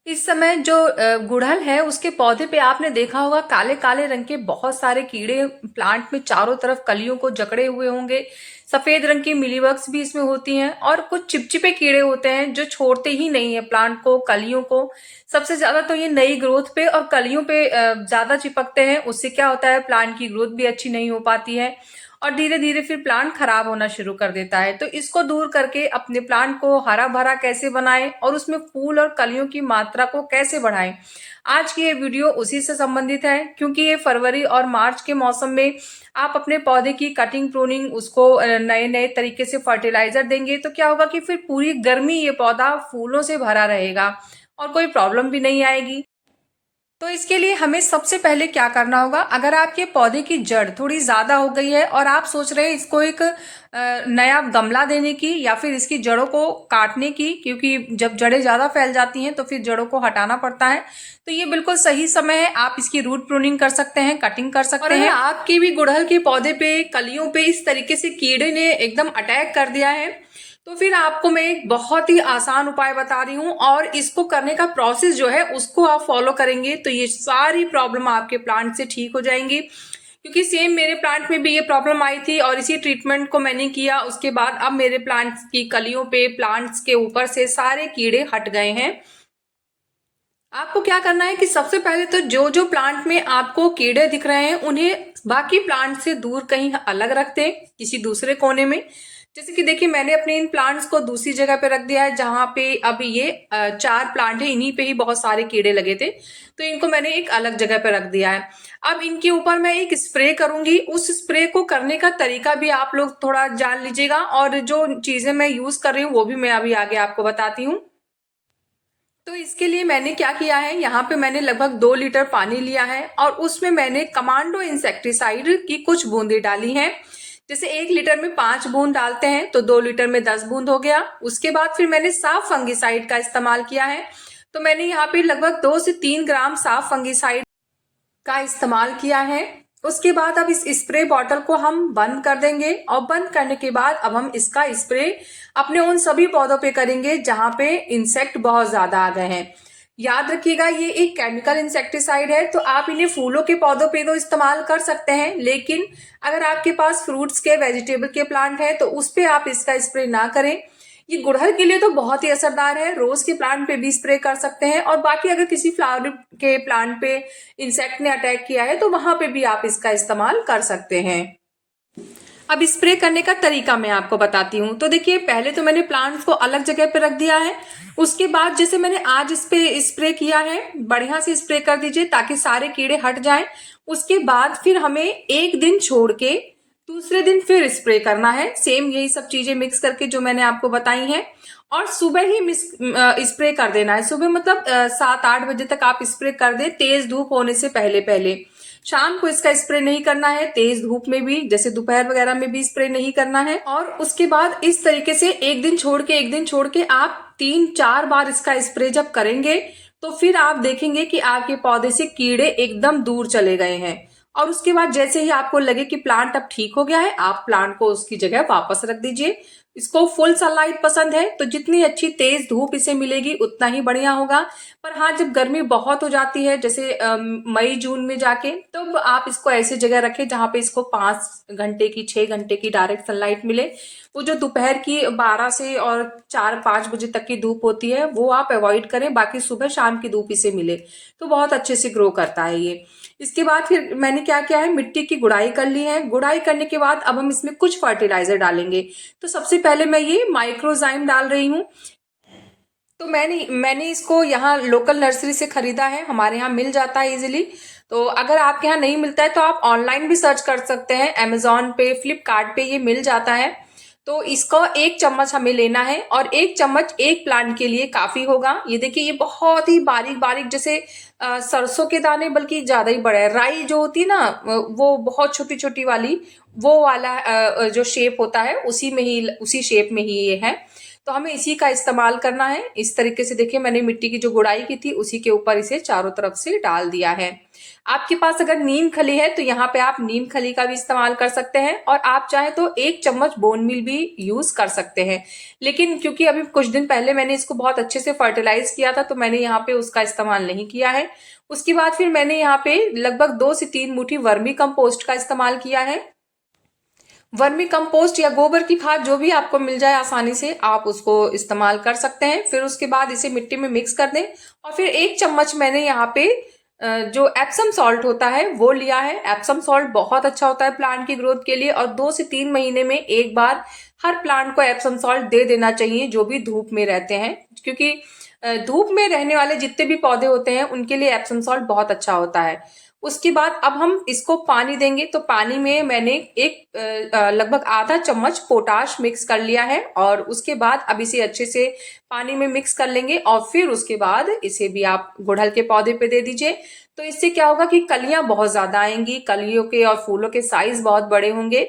इस समय जो गुड़हल है उसके पौधे पे आपने देखा होगा काले काले रंग के बहुत सारे कीड़े प्लांट में चारों तरफ कलियों को जकड़े हुए होंगे। सफेद रंग की मिलीबग्स भी इसमें होती हैं और कुछ चिपचिपे कीड़े होते हैं जो छोड़ते ही नहीं है प्लांट को, कलियों को। सबसे ज्यादा तो ये नई ग्रोथ पे और कलियों पे ज्यादा चिपकते हैं। उससे क्या होता है, प्लांट की ग्रोथ भी अच्छी नहीं हो पाती है और धीरे धीरे फिर प्लांट खराब होना शुरू कर देता है। तो इसको दूर करके अपने प्लांट को हरा भरा कैसे बनाएं और उसमें फूल और कलियों की मात्रा को कैसे बढ़ाएं, आज की ये वीडियो उसी से संबंधित है। क्योंकि ये फरवरी और मार्च के मौसम में आप अपने पौधे की कटिंग प्रूनिंग उसको नए नए तरीके से फर्टिलाइजर देंगे तो क्या होगा कि फिर पूरी गर्मी ये पौधा फूलों से भरा रहेगा और कोई प्रॉब्लम भी नहीं आएगी। तो इसके लिए हमें सबसे पहले क्या करना होगा, अगर आपके पौधे की जड़ थोड़ी ज्यादा हो गई है और आप सोच रहे हैं इसको एक नया गमला देने की या फिर इसकी जड़ों को काटने की, क्योंकि जब जड़ें ज्यादा फैल जाती हैं तो फिर जड़ों को हटाना पड़ता है, तो ये बिल्कुल सही समय है। आप इसकी रूट प्रूनिंग कर सकते हैं, कटिंग कर सकते हैं। आपके भी गुड़हल के पौधे पे, कलियों पे इस तरीके से कीड़े ने एकदम अटैक कर दिया है, तो फिर आपको मैं एक बहुत ही आसान उपाय बता रही हूँ और इसको करने का प्रोसेस जो है उसको आप फॉलो करेंगे तो ये सारी प्रॉब्लम आपके प्लांट से ठीक हो जाएंगी। क्योंकि सेम मेरे प्लांट में भी ये प्रॉब्लम आई थी और इसी ट्रीटमेंट को मैंने किया, उसके बाद अब मेरे प्लांट्स की कलियों पे, प्लांट्स के ऊपर से सारे कीड़े हट गए हैं। आपको क्या करना है कि सबसे पहले तो जो जो प्लांट में आपको कीड़े दिख रहे हैं उन्हें बाकी प्लांट से दूर कहीं अलग रख दें, किसी दूसरे कोने में। जैसे कि देखिए मैंने अपने इन प्लांट्स को दूसरी जगह पे रख दिया है जहां पे अब ये 4 प्लांट है, इन्हीं पे ही बहुत सारे कीड़े लगे थे, तो इनको मैंने एक अलग जगह पे रख दिया है। अब इनके ऊपर मैं एक स्प्रे करूंगी, उस स्प्रे को करने का तरीका भी आप लोग थोड़ा जान लीजिएगा और जो चीजें मैं यूज कर रही हूँ वो भी मैं अभी आगे आपको बताती हूँ। तो इसके लिए मैंने क्या किया है, यहाँ पे मैंने लगभग 2 लीटर पानी लिया है और उसमें मैंने कमांडो इंसेक्टिसाइड की कुछ बूंदें डाली हैं। जैसे 1 लीटर में 5 बूंद डालते हैं तो 2 लीटर में 10 बूंद हो गया। उसके बाद फिर मैंने साफ फंगिसाइड का इस्तेमाल किया है, तो मैंने यहाँ पे लगभग 2 से 3 ग्राम साफ फंगिसाइड का इस्तेमाल किया है। उसके बाद अब इस स्प्रे बॉटल को हम बंद कर देंगे और बंद करने के बाद अब हम इसका स्प्रे अपने उन सभी पौधों पे करेंगे जहां पे इंसेक्ट बहुत ज्यादा आ गए हैं। याद रखिएगा ये एक केमिकल इंसेक्टिसाइड है, तो आप इन्हें फूलों के पौधों पे तो इस्तेमाल कर सकते हैं, लेकिन अगर आपके पास फ्रूट्स के, वेजिटेबल के प्लांट है तो उस पे आप इसका स्प्रे ना करें। ये गुड़हल के लिए तो बहुत ही असरदार है, रोज के प्लांट पे भी स्प्रे कर सकते हैं और बाकी अगर किसी फ्लावर के प्लांट पे इंसेक्ट ने अटैक किया है तो वहां पे भी आप इसका इस्तेमाल कर सकते हैं। अब स्प्रे करने का तरीका मैं आपको बताती हूँ। तो देखिए पहले तो मैंने प्लांट्स को अलग जगह पे रख दिया है, उसके बाद जैसे मैंने आज इस पे स्प्रे किया है, बढ़िया से स्प्रे कर दीजिए ताकि सारे कीड़े हट जाएं। उसके बाद फिर हमें एक दिन छोड़ के दूसरे दिन फिर स्प्रे करना है, सेम यही सब चीजें मिक्स करके जो मैंने आपको बताई हैं। और सुबह ही स्प्रे कर देना है, सुबह मतलब 7-8 बजे तक आप स्प्रे कर दें, तेज धूप होने से पहले पहले। शाम को इसका स्प्रे नहीं करना है, तेज धूप में भी, जैसे दोपहर वगैरह में भी स्प्रे नहीं करना है। और उसके बाद इस तरीके से एक दिन छोड़ के एक दिन छोड़ के आप 3-4 बार इसका स्प्रे जब करेंगे तो फिर आप देखेंगे कि आपके पौधे से कीड़े एकदम दूर चले गए हैं। और उसके बाद जैसे ही आपको लगे कि प्लांट अब ठीक हो गया है, आप प्लांट को उसकी जगह वापस रख दीजिए। इसको फुल सनलाइट पसंद है तो जितनी अच्छी तेज धूप इसे मिलेगी उतना ही बढ़िया होगा। पर हाँ, जब गर्मी बहुत हो जाती है जैसे मई जून में जाके, तो आप इसको ऐसी जगह रखें जहां पे इसको 5 घंटे की, 6 घंटे की डायरेक्ट सनलाइट मिले। वो जो दोपहर की 12 से और 4-5 बजे तक की धूप होती है वो आप अवॉइड करें, बाकी सुबह शाम की धूप इसे मिले तो बहुत अच्छे से ग्रो करता है ये। इसके बाद फिर मैंने क्या किया है, मिट्टी की गुड़ाई कर ली है। गुड़ाई करने के बाद अब हम इसमें कुछ फर्टिलाइजर डालेंगे। तो सबसे पहले मैं ये माइक्रोजाइम डाल रही हूँ। तो मैंने इसको यहाँ लोकल नर्सरी से खरीदा है, हमारे यहाँ मिल जाता है इजीली। तो अगर आपके यहाँ नहीं मिलता है तो आप ऑनलाइन भी सर्च कर सकते हैं, अमेजोन पे, फ्लिपकार्ट पे ये मिल जाता है। तो इसका 1 चम्मच हमें लेना है और 1 चम्मच एक प्लांट के लिए काफी होगा। ये देखिए ये बहुत ही बारीक बारीक, जैसे सरसों के दाने, बल्कि ज्यादा ही बड़ा है। राई जो होती है ना, वो बहुत छोटी छोटी वाली, वो वाला जो शेप होता है उसी में ही, उसी शेप में ही ये है। तो हमें इसी का इस्तेमाल करना है। इस तरीके से देखिए मैंने मिट्टी की जो गुड़ाई की थी उसी के ऊपर इसे चारों तरफ से डाल दिया है। आपके पास अगर नीम खली है तो यहाँ पे आप नीम खली का भी इस्तेमाल कर सकते हैं, और आप चाहे तो 1 चम्मच बोन मील भी यूज कर सकते हैं। लेकिन क्योंकि अभी कुछ दिन पहले मैंने इसको बहुत अच्छे से फर्टिलाइज किया था तो मैंने यहाँ पे उसका इस्तेमाल नहीं किया है। उसके बाद फिर मैंने यहाँ पे लगभग 2 से 3 मुट्ठी वर्मी कंपोस्ट का इस्तेमाल किया है। वर्मी कंपोस्ट या गोबर की खाद जो भी आपको मिल जाए आसानी से आप उसको इस्तेमाल कर सकते हैं। फिर उसके बाद इसे मिट्टी में मिक्स कर दें, और फिर 1 चम्मच मैंने यहाँ पे जो एप्सम सॉल्ट होता है वो लिया है। एप्सम सॉल्ट बहुत अच्छा होता है प्लांट की ग्रोथ के लिए, और 2 से 3 महीने में एक बार हर प्लांट को एप्सम सॉल्ट दे देना चाहिए जो भी धूप में रहते हैं, क्योंकि धूप में रहने वाले जितने भी पौधे होते हैं उनके लिए एप्सम सॉल्ट बहुत अच्छा होता है। उसके बाद अब हम इसको पानी देंगे, तो पानी में मैंने लगभग आधा चम्मच पोटाश मिक्स कर लिया है, और उसके बाद अब इसे अच्छे से पानी में मिक्स कर लेंगे, और फिर उसके बाद इसे भी आप गुड़हल के पौधे पे दे दीजिए। तो इससे क्या होगा कि कलियां बहुत ज्यादा आएंगी, कलियों के और फूलों के साइज बहुत बड़े होंगे,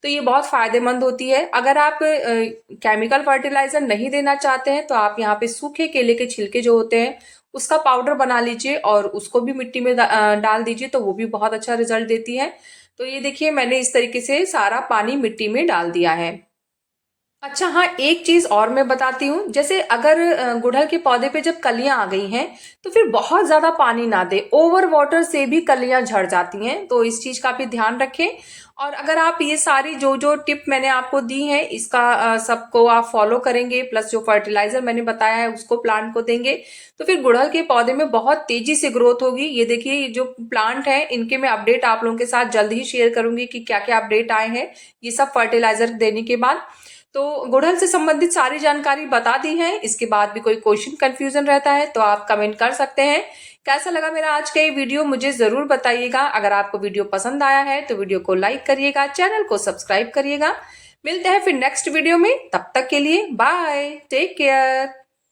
तो ये बहुत फायदेमंद होती है। अगर आप केमिकल फर्टिलाइजर नहीं देना चाहते हैं तो आप यहाँ पे सूखे केले के छिलके जो होते हैं उसका पाउडर बना लीजिए और उसको भी मिट्टी में डाल दीजिए, तो वो भी बहुत अच्छा रिजल्ट देती है। तो ये देखिए मैंने इस तरीके से सारा पानी मिट्टी में डाल दिया है। अच्छा हाँ, एक चीज और मैं बताती हूँ, जैसे अगर गुड़हल के पौधे पे जब कलियां आ गई हैं तो फिर बहुत ज्यादा पानी ना दे, ओवर वाटर से भी कलियां झड़ जाती हैं, तो इस चीज का भी ध्यान रखें। और अगर आप ये सारी जो जो टिप मैंने आपको दी है इसका सबको आप फॉलो करेंगे, प्लस जो फर्टिलाइजर मैंने बताया है उसको प्लांट को देंगे, तो फिर गुड़हल के पौधे में बहुत तेजी से ग्रोथ होगी। ये देखिए ये जो प्लांट है इनके मैं अपडेट आप लोगों के साथ जल्द ही शेयर करूंगी कि क्या क्या अपडेट आए हैं ये सब फर्टिलाइजर देने के बाद। तो गुड़हल से संबंधित सारी जानकारी बता दी है। इसके बाद भी कोई क्वेश्चन कंफ्यूजन रहता है तो आप कमेंट कर सकते हैं। कैसा लगा मेरा आज का ये वीडियो मुझे जरूर बताइएगा। अगर आपको वीडियो पसंद आया है तो वीडियो को लाइक करिएगा, चैनल को सब्सक्राइब करिएगा। मिलते हैं फिर नेक्स्ट वीडियो में, तब तक के लिए बाय, टेक केयर।